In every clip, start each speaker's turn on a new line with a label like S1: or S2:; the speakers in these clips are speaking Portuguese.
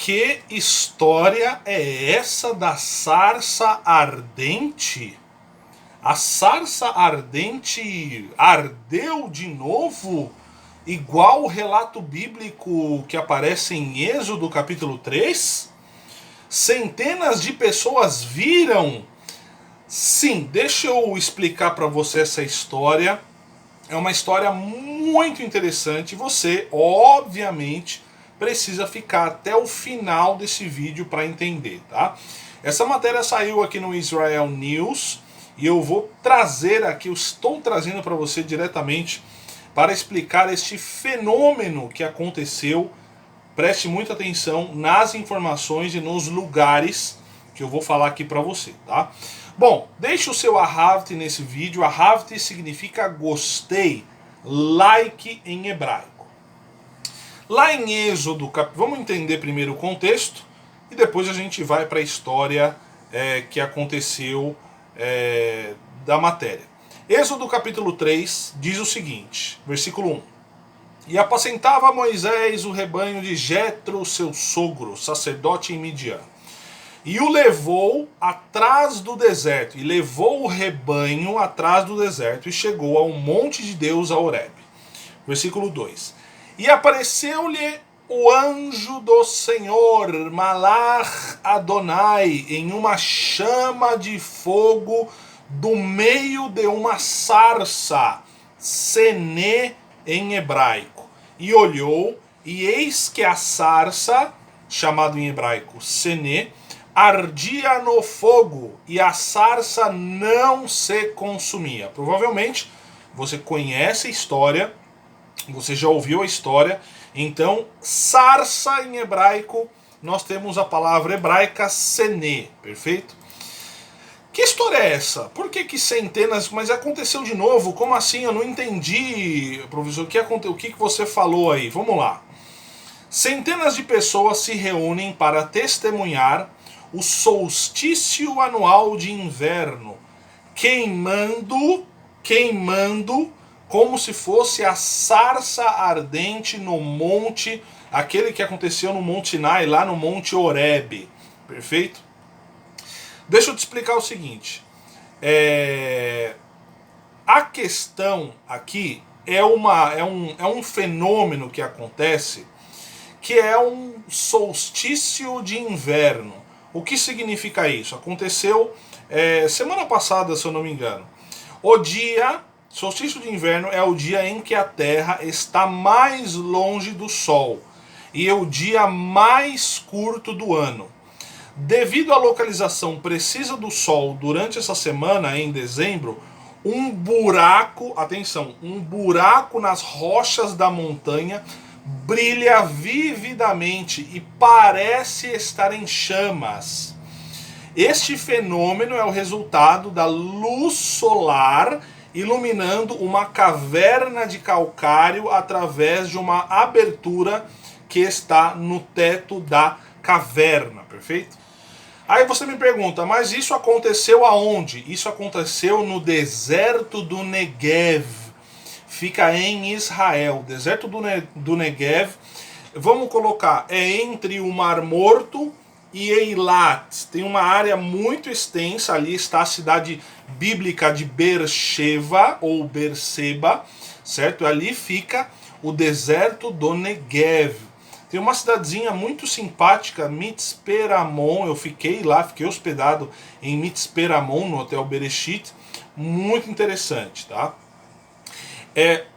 S1: Que história é essa da sarça ardente? A sarça ardente ardeu de novo? Igual o relato bíblico que aparece em Êxodo capítulo 3? Centenas de pessoas viram? Sim, deixa eu explicar para você essa história. É uma história muito interessante. Você, obviamente, precisa ficar até o final desse vídeo para entender, tá? Essa matéria saiu aqui no Israel News e eu vou trazer aqui, eu estou trazendo para você diretamente para explicar este fenômeno que aconteceu. Preste muita atenção nas informações e nos lugares que eu vou falar aqui para você, tá? Bom, deixe o seu ahavte nesse vídeo. Ahavte significa gostei, like em hebraico. Lá em Êxodo, vamos entender primeiro o contexto e depois a gente vai para a história que aconteceu da matéria. Êxodo capítulo 3 diz o seguinte, versículo 1. E apacentava Moisés o rebanho de Jetro, seu sogro, sacerdote em Midian. E o levou atrás do deserto, e levou o rebanho atrás do deserto, e chegou ao monte de Deus, a Horebe. Versículo 2. E apareceu-lhe o anjo do Senhor, Malach Adonai, em uma chama de fogo do meio de uma sarça, Sené em hebraico. E olhou, e eis que a sarça, chamado em hebraico Sené, ardia no fogo, e a sarça não se consumia. Provavelmente você conhece a história, você já ouviu a história. Então, sarça em hebraico, nós temos a palavra hebraica Sené, perfeito? Que história é essa? Por que centenas... Mas aconteceu de novo? Como assim? Eu não entendi, professor. O que você falou aí? Vamos lá. Centenas de pessoas se reúnem para testemunhar o solstício anual de inverno, queimando como se fosse a sarça ardente no monte, aquele que aconteceu no Monte Sinai, lá no Monte Horebe. Perfeito? Deixa eu te explicar o seguinte. A questão aqui é um fenômeno que acontece, que é um solstício de inverno. O que significa isso? Aconteceu semana passada, se eu não me engano. Solstício de inverno é o dia em que a Terra está mais longe do Sol e é o dia mais curto do ano. Devido à localização precisa do Sol durante essa semana, em dezembro, um buraco nas rochas da montanha brilha vividamente e parece estar em chamas. Este fenômeno é o resultado da luz solar iluminando uma caverna de calcário através de uma abertura que está no teto da caverna, perfeito? Aí você me pergunta, mas isso aconteceu aonde? Isso aconteceu no deserto do Negev. Fica em Israel. Deserto do Negev, vamos colocar, é entre o Mar Morto e Eilat. Tem uma área muito extensa, ali está a cidade bíblica de Beersheba, ou Beerseba, certo? Ali fica o deserto do Negev. Tem uma cidadezinha muito simpática, Mitzpe Ramon, eu fiquei lá, fiquei hospedado em Mitzpe Ramon, no Hotel Bereshit, muito interessante, tá?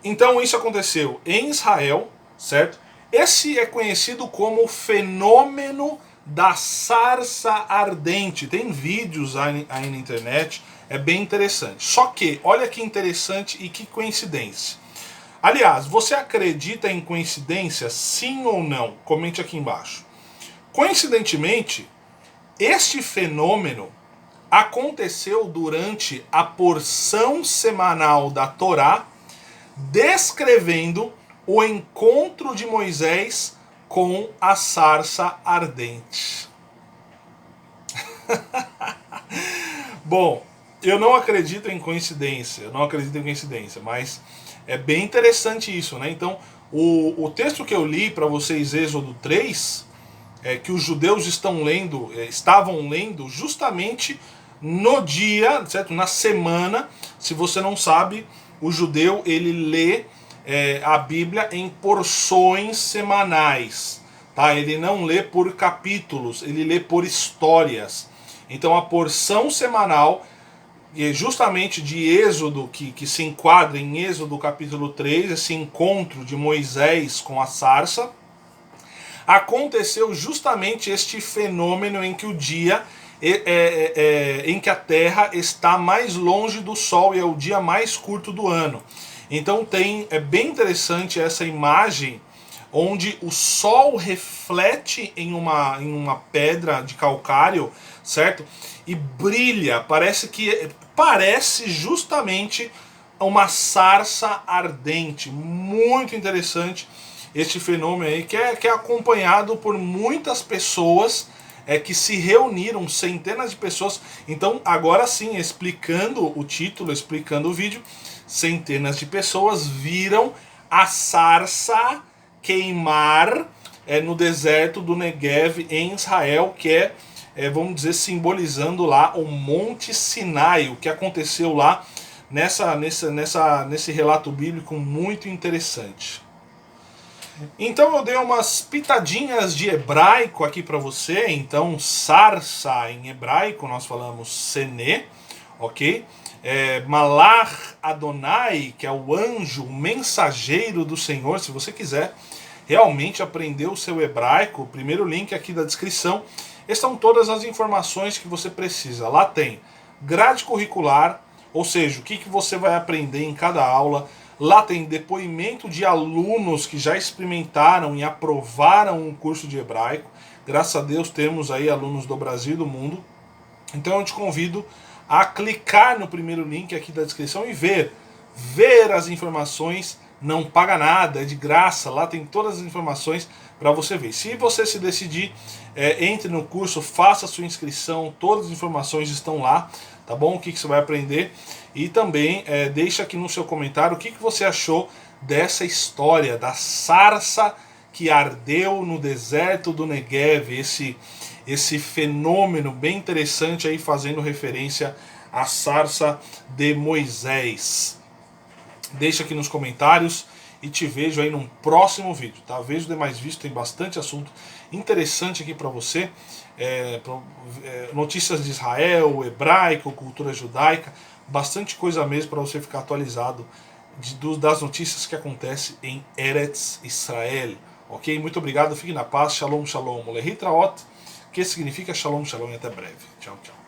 S1: Então isso aconteceu em Israel, certo? Esse é conhecido como fenômeno da sarça ardente. Tem vídeos aí na internet, é bem interessante. Só que, olha que interessante e que coincidência. Aliás, você acredita em coincidência, sim ou não? Comente aqui embaixo. Coincidentemente, este fenômeno aconteceu durante a porção semanal da Torá, descrevendo o encontro de Moisés com a sarça ardente. Bom, eu não acredito em coincidência, mas é bem interessante isso, né? Então, o texto que eu li para vocês, Êxodo 3, que os judeus estavam lendo justamente no dia, certo? Na semana. Se você não sabe, o judeu ele lê a Bíblia em porções semanais, tá? Ele não lê por capítulos, ele lê por histórias. Então a porção semanal, justamente de Êxodo, que se enquadra em Êxodo capítulo 3, esse encontro de Moisés com a sarça, aconteceu justamente este fenômeno em que o dia em que a Terra está mais longe do Sol e é o dia mais curto do ano. Então é bem interessante essa imagem onde o Sol reflete em uma pedra de calcário, certo? E brilha, parece justamente uma sarça ardente. Muito interessante este fenômeno aí, que é acompanhado por muitas pessoas que se reuniram, centenas de pessoas. Então, agora sim, explicando o título, explicando o vídeo, centenas de pessoas viram a sarça queimar no deserto do Negev, em Israel, que vamos dizer, simbolizando lá o Monte Sinai, o que aconteceu lá nesse relato bíblico muito interessante. Então eu dei umas pitadinhas de hebraico aqui para você. Então sarça em hebraico nós falamos Senê, ok? Malach Adonai, que é o anjo, o mensageiro do Senhor. Se você quiser realmente aprender o seu hebraico, o primeiro link aqui da descrição estão todas as informações que você precisa. Lá tem grade curricular, ou seja, o que você vai aprender em cada aula. Lá tem depoimento de alunos que já experimentaram e aprovaram um curso de hebraico. Graças a Deus temos aí alunos do Brasil e do mundo. Então eu te convido a clicar no primeiro link aqui da descrição e ver as informações. Não paga nada, é de graça. Lá tem todas as informações para você ver. Se você se decidir, entre no curso, faça a sua inscrição. Todas as informações estão lá, tá bom? O que você vai aprender. E também deixa aqui no seu comentário o que você achou dessa história da sarça que ardeu no deserto do Negev, esse fenômeno bem interessante aí, fazendo referência à sarça de Moisés. Deixa aqui nos comentários e te vejo aí num próximo vídeo, tá? Vejo demais vídeos, tem bastante assunto interessante aqui para você. Notícias de Israel, hebraico, cultura judaica, bastante coisa mesmo para você ficar atualizado das notícias que acontecem em Eretz Israel. Ok? Muito obrigado, fique na paz. Shalom, shalom. Lehitraot, que significa shalom, shalom e até breve. Tchau, tchau.